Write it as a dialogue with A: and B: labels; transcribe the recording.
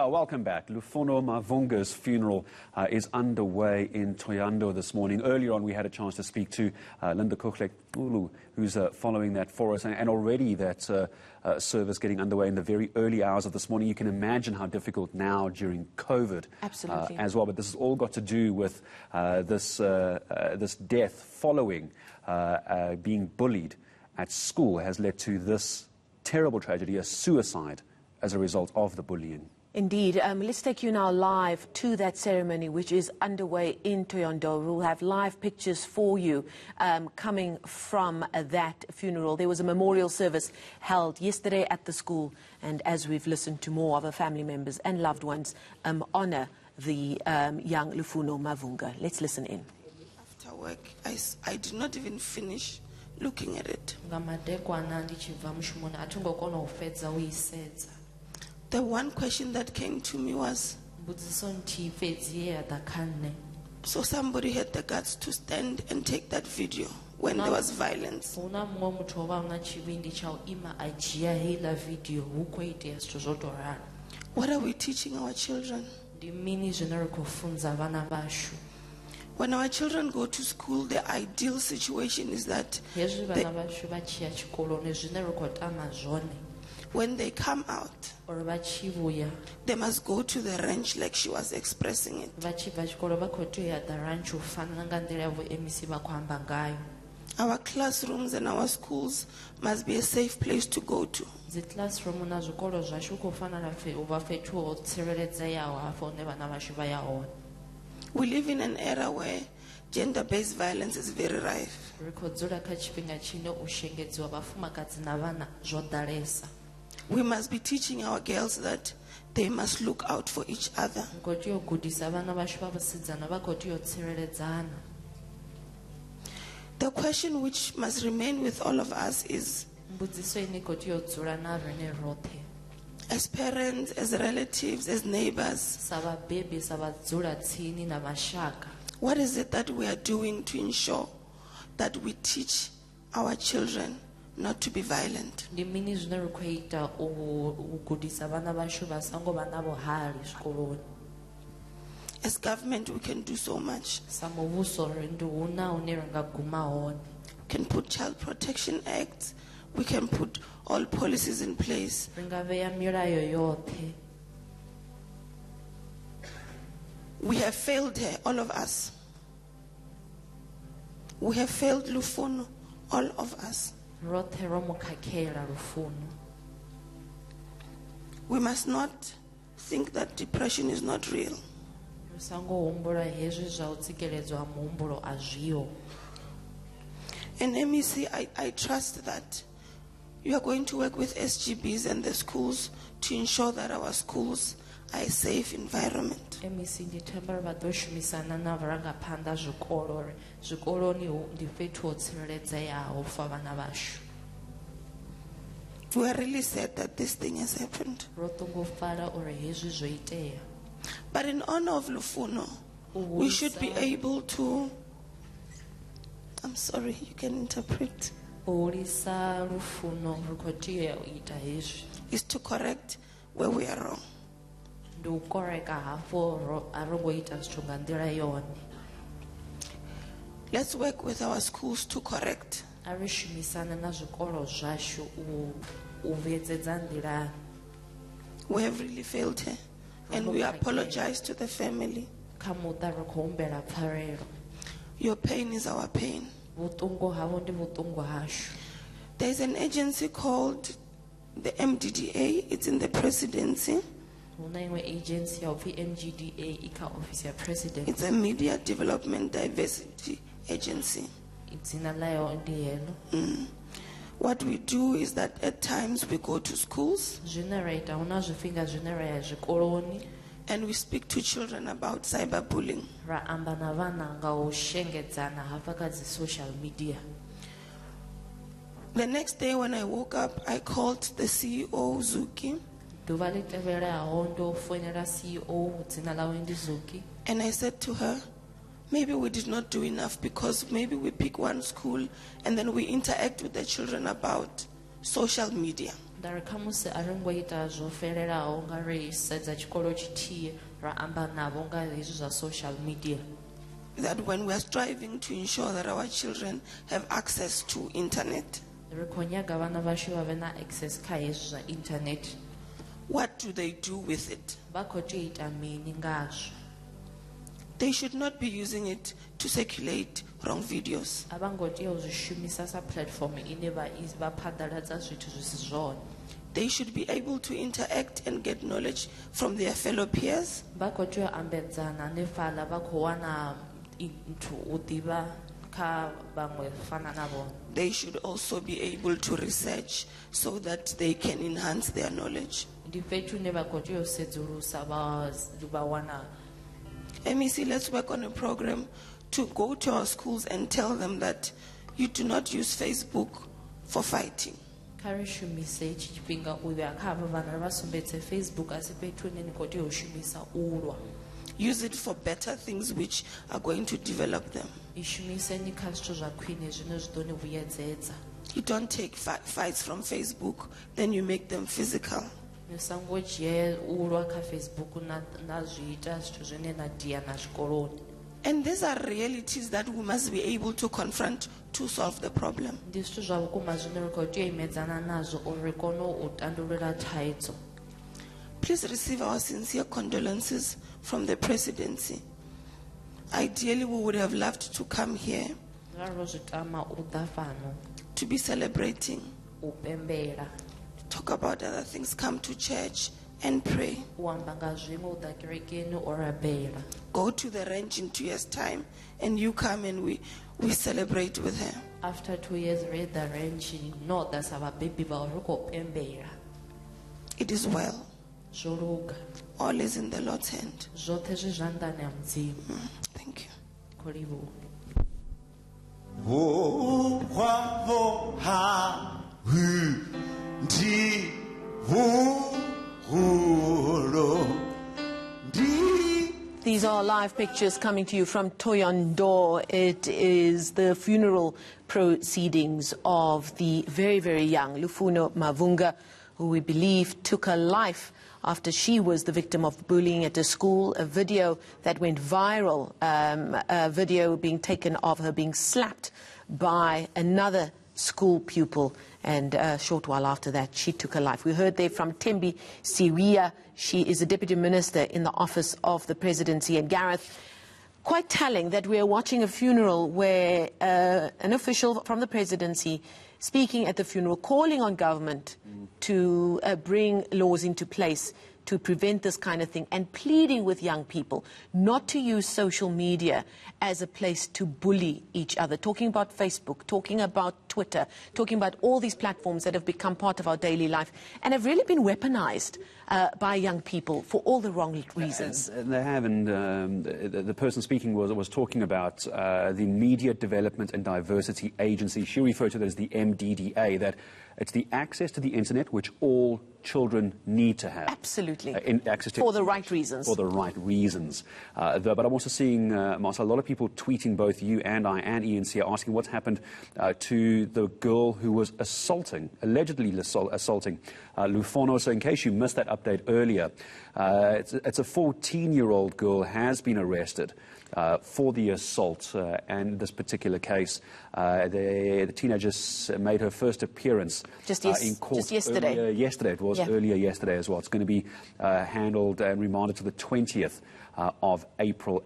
A: Welcome back. Lufuno Mavhunga's funeral is underway in Thohoyandou this morning. Earlier on, we had a chance to speak to Lindokuhle Xulu, who's following that for us, and already that service getting underway in the very early hours of this morning. You can imagine how difficult now during COVID as well. But this has all got to do with this death following being bullied at school has led to this terrible tragedy, a suicide as a result of the bullying.
B: Indeed. Let's take you now live to that ceremony, which is underway in Thohoyandou. We'll have live pictures for you coming from that funeral. There was a memorial service held yesterday at the school, and as we've listened to more of our family members and loved ones honour the young Lufuno Mavhunga. Let's listen in.
C: After work, I did not even finish looking at it. The one question that came to me was, so somebody had the guts to stand and take that video when there was violence. What are we teaching our children? When our children go to school, the ideal situation is that when they come out, they must go to the ranch like she was expressing it. Our classrooms and our schools must be a safe place to go to. We live in an era where gender-based violence is very rife. We must be teaching our girls that they must look out for each other. The question which must remain with all of us is, as parents, as relatives, as neighbors, what is it that we are doing to ensure that we teach our children not to be violent? As government, we can do so much. We can put child protection acts. We can put all policies in place. We have failed her, all of us. We have failed Lufuno, all of us. We must not think that depression is not real. In MEC, I trust that you are going to work with SGBs and the schools to ensure that our schools are a safe environment. We are really sad that this thing has happened. But in honor of Lufuno, we should be able to, I'm sorry, you can interpret, is to correct where we are wrong. Let's work with our schools to correct. We have really failed her, and we apologize to the family. Your pain is our pain. There's an agency called the MDDA. It's in the presidency. It's a Media Development Diversity Agency. What we do is that at times we go to schools and we speak to children about cyberbullying. The next day when I woke up, I called the CEO, Zuki, and I said to her, maybe we did not do enough, because maybe we pick one school and then we interact with the children about social media.
D: ndari khamusi a ri ngo ita zwo felelaho nga ri sedza tshikolo tshithihi ra amba navho nga hezwi zwa social media.
C: That when we are striving to ensure that our children have access to internet,
D: Ri khou nyaga vhana vhashu vha vhe na access kha hezwi zwa internet.
C: what do they do with it?
D: Vha khou tea u ita mini ngazwo?
C: They should not be using it to circulate wrong videos.
D: A vha ngo tea u zwi shumisa sa platform ine vha phaḓaladza zwithu zwi si zwone.
C: They should be able to interact and get knowledge from their fellow peers.
D: Vha khou tea u ambedzana hanefhaḽa vha khou wana nthu u ḓivha kha vhaṅwe fana na vhone.
C: They should also be able to research so that they can enhance their knowledge.
D: Ndi fhethu hune vha khou tea u sedzulusa vha wana.
C: MEC, let's work on a program to go to our schools and tell them that you do not use Facebook for fighting.
D: Kha ri shumise hetshi tshifhinga u ya kha havha vhana ri vha sumbedze Facebook a si fhethu hune ni khou tea u shumisa u lwa.
C: Use it for better things which are going to develop them.
D: I shumiseni kha zwithu zwa khwine zwine zwi ḓo ni vhuyedzedza.
C: You don't take fights from Facebook, then you make them physical.
D: Ni songo dzhia u lwa kha Facebook na zwi ita zwithu zwine na dia na zwikoloni.
C: And these are realities that we must be able to confront to solve the problem.
D: Ndi zwithu zwa vhukuma zwine ri khou tea u imedzana nazwo uri ri kone u tandulula thaidzo.
C: Please receive our sincere condolences from the presidency. Ideally, we would have loved to come here
D: Raro zwi tama u ḓa fhano
C: to be celebrating,
D: u pembela,
C: talk about other things, come to church and pray.
D: u amba nga zwiṅwe u ḓa kerekeni u rabela.
C: Go to the ranch in 2 years' time and you come and we celebrate with her.
D: After 2 years ri ḓa ranch no ḓa sa vhabebi vha ri khou pembela.
C: It is well.
D: Zwo luga.
C: All is in the Lord's hand.
D: Zwoṱhe zwi zwanḓani ha Mudzimu.
C: Thank you.
D: Khou livhuwa.
B: These are live pictures coming to you from Thohoyandou. It is the funeral proceedings of the very, very young Lufuno Mavhunga, who we believe took her life after she was the victim of bullying at a school. A video that went viral, a video being taken of her being slapped by another school pupil, and a short while after that she took her life. We heard there from Thembi Siria. She is a deputy minister in the office of the presidency. And Gareth, quite telling that we are watching a funeral where an official from the presidency speaking at the funeral, calling on government to bring laws into place to prevent this kind of thing, and pleading with young people not to use social media as a place to bully each other, talking about Facebook, talking about Twitter, talking about all these platforms that have become part of our daily life and have really been weaponized by young people for all the wrong reasons.
A: They have, and the person speaking was talking about the Media Development and Diversity Agency. She referred to it as the MDDA, that it's the access to the internet which all children need to have.
B: Absolutely.
A: Access to
B: for the right reasons.
A: For the right reasons. But I'm also seeing, Marcel, a lot of people tweeting, both you and I and eNCA, asking what's happened to the girl who was allegedly assaulting Lufuno. So in case you missed that update earlier, it's a 14-year-old girl has been arrested for the assault. And in this particular case, the teenager made her first appearance in court.
B: Just yesterday.
A: Yesterday, it was earlier yesterday as well. It's going to be handled and remanded to the 20th of April.